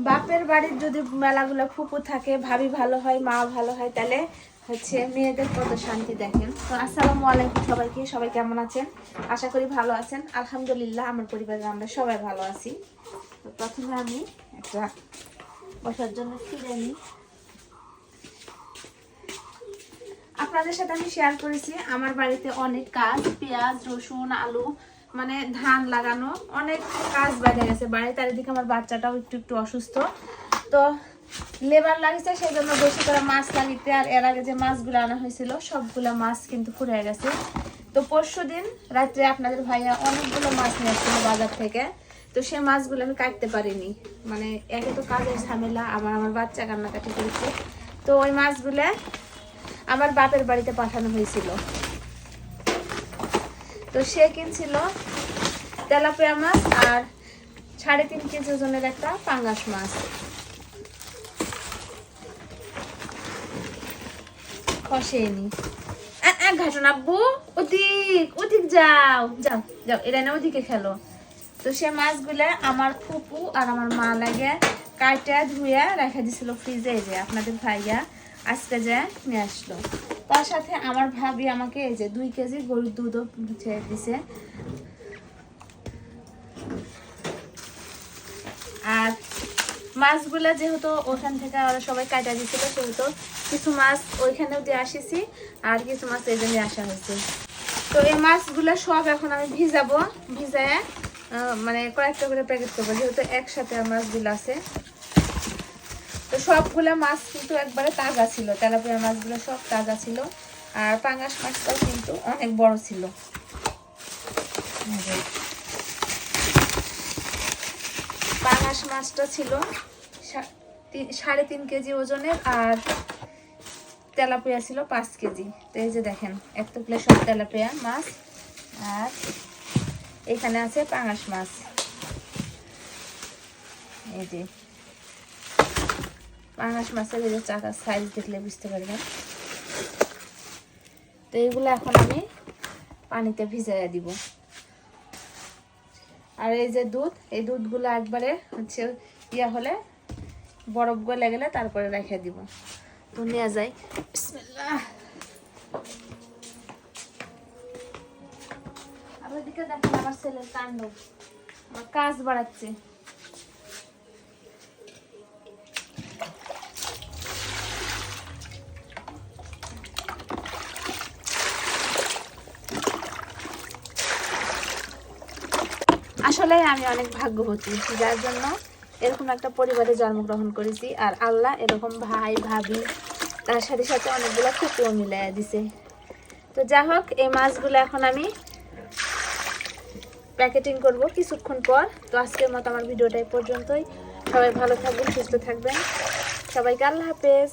বাপের বাড়ির যদি মেলাগুলো ফুপু থাকে, ভাবি ভালো হয়, মা ভালো হয়, তাহলে হচ্ছে মেয়েদের কত শান্তি দেখেন। তো আসসালামু আলাইকুম সবাইকে, সবাই কেমন আছেন? আশা করি ভালো আছেন। আলহামদুলিল্লাহ আমার পরিবারে আমরা সবাই ভালো আছি। তো প্রথমে আমি একটা বসার জন্য ফিরে নিই। আপনাদের সাথে আমি শেয়ার করেছি আমার বাড়িতে অনেক কাজ, পেঁয়াজ, রসুন, আলু, মানে ধান লাগানো, অনেক কাজ বেড়ে গেছে বাড়িতে। আর এদিকে আমার বাচ্চাটাও একটু একটু অসুস্থ, তো লেবার লাগিয়েছে সেই জন্য বেশি করে মাছ লাগিতে। আর এর আগে যে মাছগুলো আনা হয়েছিল সবগুলো মাছ কিন্তু ফুরিয়ে গেছে। তো পরশুদিন রাত্রে আপনাদের ভাইয়া অনেকগুলো মাছ নিয়ে আসছিল বাজার থেকে। তো সে মাছগুলো আমি কাটতে পারিনি, মানে একে তো কাজের ঝামেলা, আমার বাচ্চা কান্নাকাটি করেছে। তো ওই মাছগুলো আমার বাপের বাড়িতে পাঠানো হয়েছিল। তো সে কিনছিল তেলাপিয়া মাছ আর 3.5 কেজি ওজনের একটা পাঙ্গাস মাছ। খসেনি ঘটনা আব্বু, ওদিক যাও যাও যাও, এরা না ওদিকে খেলো। তো সে মাছগুলা আমার ফুপু আর আমার মা লাগে কাটা ধুয়ে রেখে দিছিল ফ্রিজে। যে আপনাদের ভাইয়া আজকে যে নিয়ে আসলো, তার সাথে আমার ভাবি আমাকে এই যে 2 কেজি গরুর দুধও দিছে। আর মাছগুলা যেহেতু ওখান থেকে ওরা সবাই কাটা দিছিল, সেহেতু কিছু মাছ ওইখানেও দিয়ে আসিছি আর কিছু মাছ এই জন্য আসা হয়েছে। তো এই মাছগুলা সব এখন আমি ভিজাবো, ভিজায় মানে কয়েকটা করে প্যাকেট করবো, যেহেতু একসাথে মাছগুলো আছে। তো সবগুলা মাছ কিন্তু একবারে তাজা ছিল, তেলাপিয়া মাছগুলো সব তাজা ছিল। আর পাঙ্গাস মাছটাও কিন্তু অনেক বড় ছিল। পাঙ্গাস মাছটা ছিল 3.5 কেজি ওজনের, আর তেলাপিয়া ছিল 5 কেজি। তো এই যে দেখেন এক টুকরা সব তেলাপিয়া মাছ, আর এখানে আছে পাঙ্গাস মাছ। এই যে পাঙ্গাস মাছের এই যে চাকা সাইজ দেখলে বুঝতে পারবেন। তো এইগুলো এখন আমি পানিতে ভিজাইয়া দিব। আর এই যে দুধ, এই দুধগুলো একবারে হচ্ছে ইয়া হলে বরফ গলে গেলে তারপরে রেখে দিব। তো নিয়ে যাই, বিসমিল্লাহ। আর ওইদিকে দেখেন আমার ছেলের কাণ্ড, আমার কাজ বাড়াচ্ছে। আসলে আমি অনেক ভাগ্যবতী, যার জন্য এরকম একটা পরিবারে জন্মগ্রহণ করেছি। আর আল্লাহ এরকম ভাই ভাবি তার সাথে সাথে অনেকগুলো কুকুরও মিলাই দিছে। তো যা হোক, এই মাছগুলো এখন আমি প্যাকেটিং করব কিছুক্ষণ পর। তো আজকের মতো আমার ভিডিওটা এই পর্যন্তই। সবাই ভালো থাকবেন, সুস্থ থাকবেন, সবাইকে আল্লাহ হাফেজ।